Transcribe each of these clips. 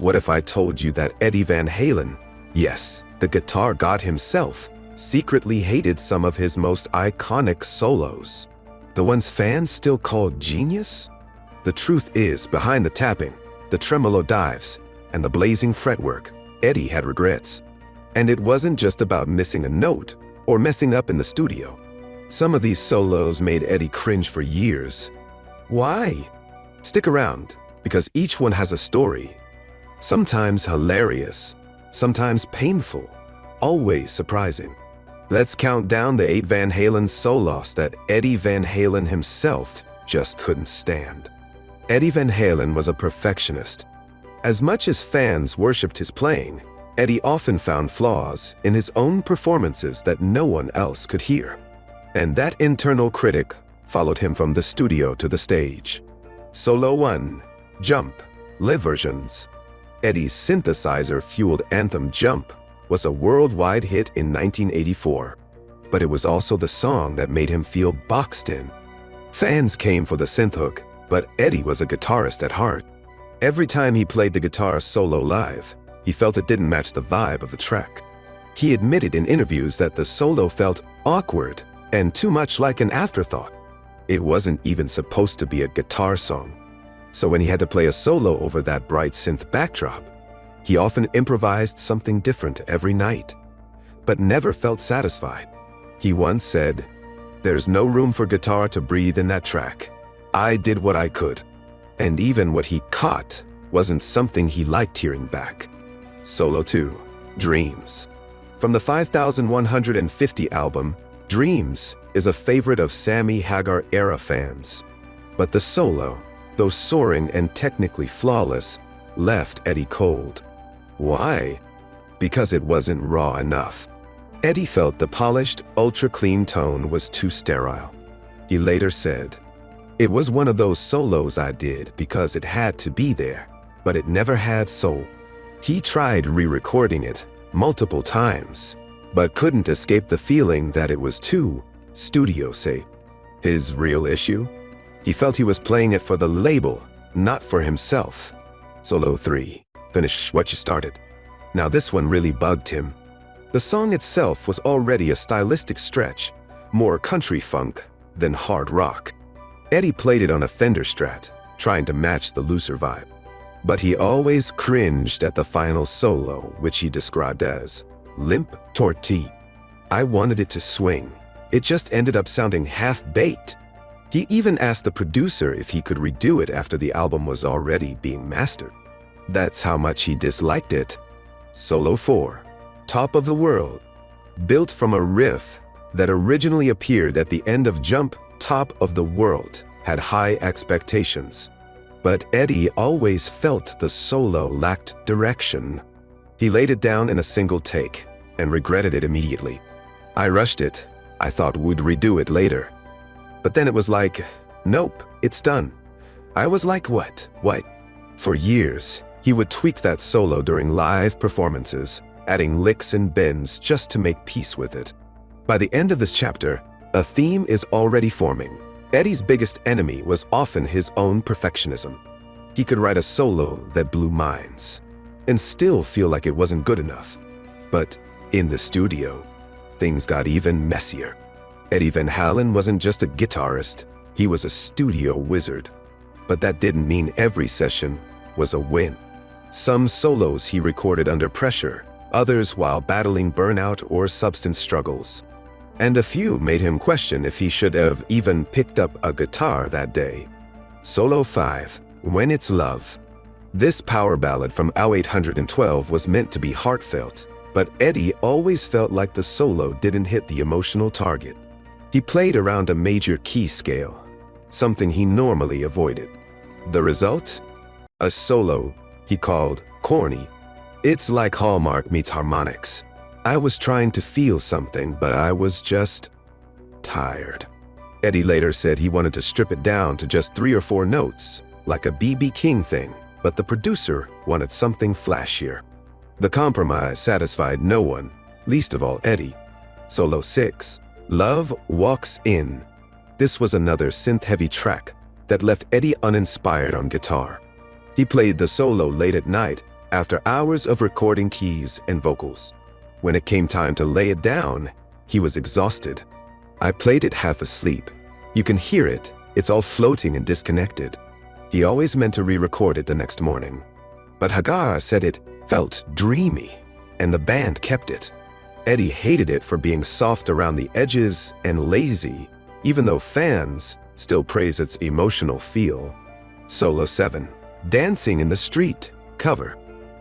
What if I told you that Eddie Van Halen, yes, the guitar god himself, secretly hated some of his most iconic solos? The ones fans still call genius? The truth is, behind the tapping, the tremolo dives, and the blazing fretwork, Eddie had regrets. And it wasn't just about missing a note or messing up in the studio. Some of these solos made Eddie cringe for years. Why? Stick around, because each one has a story. Sometimes hilarious, sometimes painful, always surprising. Let's count down the 8 Van Halen solos that Eddie Van Halen himself just couldn't stand. Eddie Van Halen was a perfectionist. As much as fans worshipped his playing, Eddie often found flaws in his own performances that no one else could hear. And that internal critic followed him from the studio to the stage. Solo 1, Jump, live versions. Eddie's synthesizer-fueled anthem Jump was a worldwide hit in 1984, but it was also the song that made him feel boxed in. Fans came for the synth hook, but Eddie was a guitarist at heart. Every time he played the guitar solo live, he felt it didn't match the vibe of the track. He admitted in interviews that the solo felt awkward and too much like an afterthought. It wasn't even supposed to be a guitar song. So when he had to play a solo over that bright synth backdrop, he often improvised something different every night, but never felt satisfied. He once said, "There's no room for guitar to breathe in that track. I did what I could." And even what he caught wasn't something he liked hearing back. Solo 2, Dreams. From the 5150 album, Dreams is a favorite of Sammy Hagar era fans. But the solo, though soaring and technically flawless, left Eddie cold. Why? Because it wasn't raw enough. Eddie felt the polished, ultra-clean tone was too sterile. He later said, "It was one of those solos I did because it had to be there, but it never had soul." He tried re-recording it multiple times, but couldn't escape the feeling that it was too studio-safe. His real issue? He felt he was playing it for the label, not for himself. Solo 3, Finish What You Started. Now this one really bugged him. The song itself was already a stylistic stretch, more country funk than hard rock. Eddie played it on a Fender Strat, trying to match the looser vibe. But he always cringed at the final solo, which he described as limp tortille. "I wanted it to swing. It just ended up sounding half-baked." He even asked the producer if he could redo it after the album was already being mastered. That's how much he disliked it. Solo 4, Top of the World. Built from a riff that originally appeared at the end of Jump, Top of the World had high expectations. But Eddie always felt the solo lacked direction. He laid it down in a single take and regretted it immediately. "I rushed it. I thought we'd redo it later. But then it was like, nope, it's done." I was like, what? For years, he would tweak that solo during live performances, adding licks and bends just to make peace with it. By the end of this chapter, a theme is already forming. Eddie's biggest enemy was often his own perfectionism. He could write a solo that blew minds and still feel like it wasn't good enough. But in the studio, things got even messier. Eddie Van Halen wasn't just a guitarist, he was a studio wizard. But that didn't mean every session was a win. Some solos he recorded under pressure, others while battling burnout or substance struggles. And a few made him question if he should have even picked up a guitar that day. Solo 5, When It's Love. This power ballad from OW 812 was meant to be heartfelt, but Eddie always felt like the solo didn't hit the emotional target. He played around a major key scale, something he normally avoided. The result? A solo he called corny. It's like Hallmark meets harmonics. I was trying to feel something, but I was just tired. Eddie later said he wanted to strip it down to just 3 or 4 notes, like a B.B. King thing, but the producer wanted something flashier. The compromise satisfied no one, least of all Eddie. Solo 6, Love Walks In. This was another synth-heavy track that left Eddie uninspired on guitar. He played the solo late at night, after hours of recording keys and vocals. When it came time to lay it down, he was exhausted. I played it half asleep. You can hear it, it's all floating and disconnected. He always meant to re-record it the next morning. But Hagar said it felt dreamy, and the band kept it. Eddie hated it for being soft around the edges and lazy, even though fans still praise its emotional feel. Solo 7, Dancing in the Street, cover.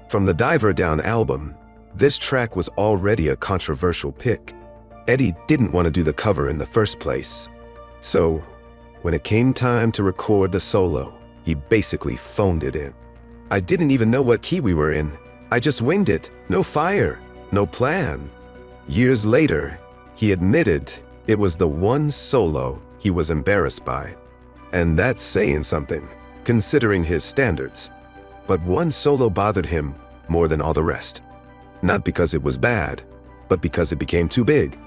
From the Diver Down album, this track was already a controversial pick. Eddie didn't want to do the cover in the first place. So, when it came time to record the solo, he basically phoned it in. I didn't even know what key we were in. I just winged it, no fire, no plan. Years later, he admitted it was the one solo he was embarrassed by. And that's saying something, considering his standards. But one solo bothered him more than all the rest. Not because it was bad, but because it became too big.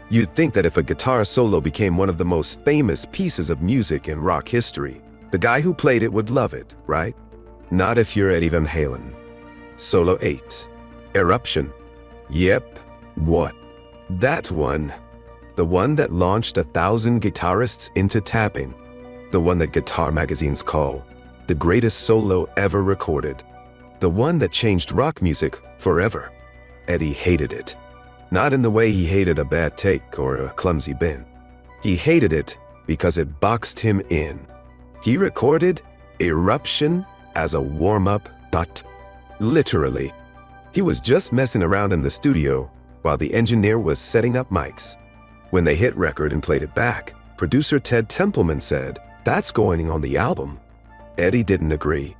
You'd think that if a guitar solo became one of the most famous pieces of music in rock history, the guy who played it would love it, right? Not if you're Eddie Van Halen. Solo 8, Eruption. Yep, what? That one. The one that launched 1,000 guitarists into tapping. The one that guitar magazines call the greatest solo ever recorded. The one that changed rock music forever. Eddie hated it. Not in the way he hated a bad take or a clumsy bend. He hated it because it boxed him in. He recorded Eruption as a warm-up, but literally. He was just messing around in the studio while the engineer was setting up mics. When they hit record and played it back, producer Ted Templeman said, "That's going on the album." Eddie didn't agree.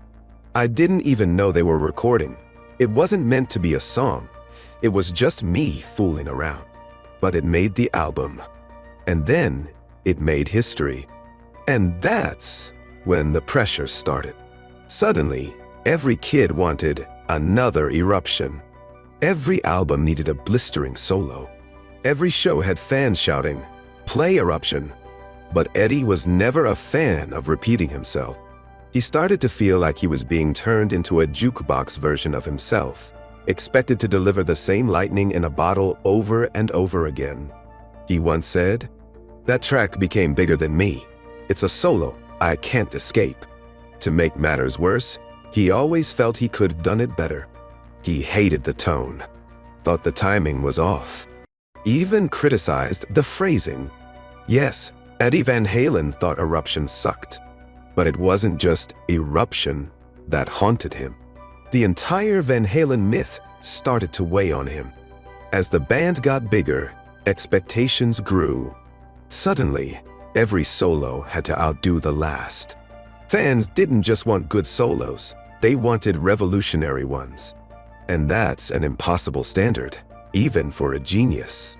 "I didn't even know they were recording. It wasn't meant to be a song. It was just me fooling around." But it made the album. And then it made history. And that's when the pressure started. Suddenly, every kid wanted another Eruption. Every album needed a blistering solo. Every show had fans shouting, "Play Eruption." But Eddie was never a fan of repeating himself. He started to feel like he was being turned into a jukebox version of himself, expected to deliver the same lightning in a bottle over and over again. He once said, "That track became bigger than me. It's a solo I can't escape." To make matters worse, he always felt he could have done it better. He hated the tone, thought the timing was off, even criticized the phrasing. Yes, Eddie Van Halen thought Eruption sucked, but it wasn't just Eruption that haunted him. The entire Van Halen myth started to weigh on him. As the band got bigger, expectations grew. Suddenly, every solo had to outdo the last. Fans didn't just want good solos, they wanted revolutionary ones. And that's an impossible standard, even for a genius.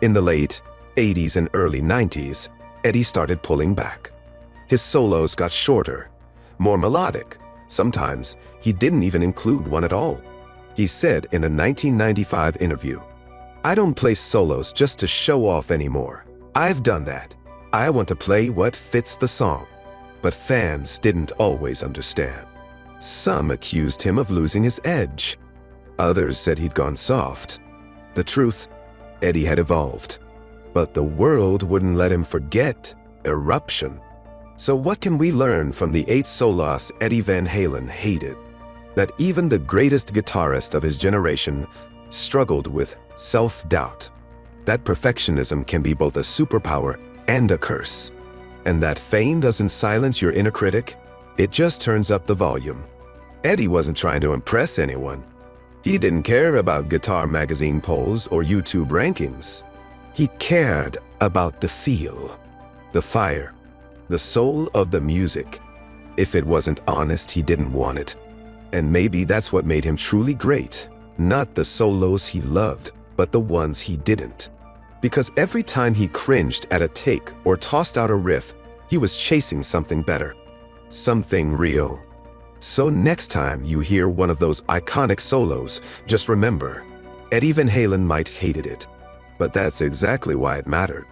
In the late 80s and early 90s, Eddie started pulling back. His solos got shorter, more melodic. Sometimes he didn't even include one at all. He said in a 1995 interview, "I don't play solos just to show off anymore. I've done that. I want to play what fits the song." But fans didn't always understand. Some accused him of losing his edge. Others said he'd gone soft. The truth, Eddie had evolved. But the world wouldn't let him forget Eruption. So what can we learn from the 8 solos Eddie Van Halen hated? That even the greatest guitarist of his generation struggled with self-doubt. That perfectionism can be both a superpower and a curse. And that fame doesn't silence your inner critic, it just turns up the volume. Eddie wasn't trying to impress anyone. He didn't care about guitar magazine polls or YouTube rankings. He cared about the feel, the fire, the soul of the music. If it wasn't honest, he didn't want it. And maybe that's what made him truly great. Not the solos he loved, but the ones he didn't. Because every time he cringed at a take or tossed out a riff, he was chasing something better, something real. So next time you hear one of those iconic solos, just remember, Eddie Van Halen might hated it, but that's exactly why it mattered.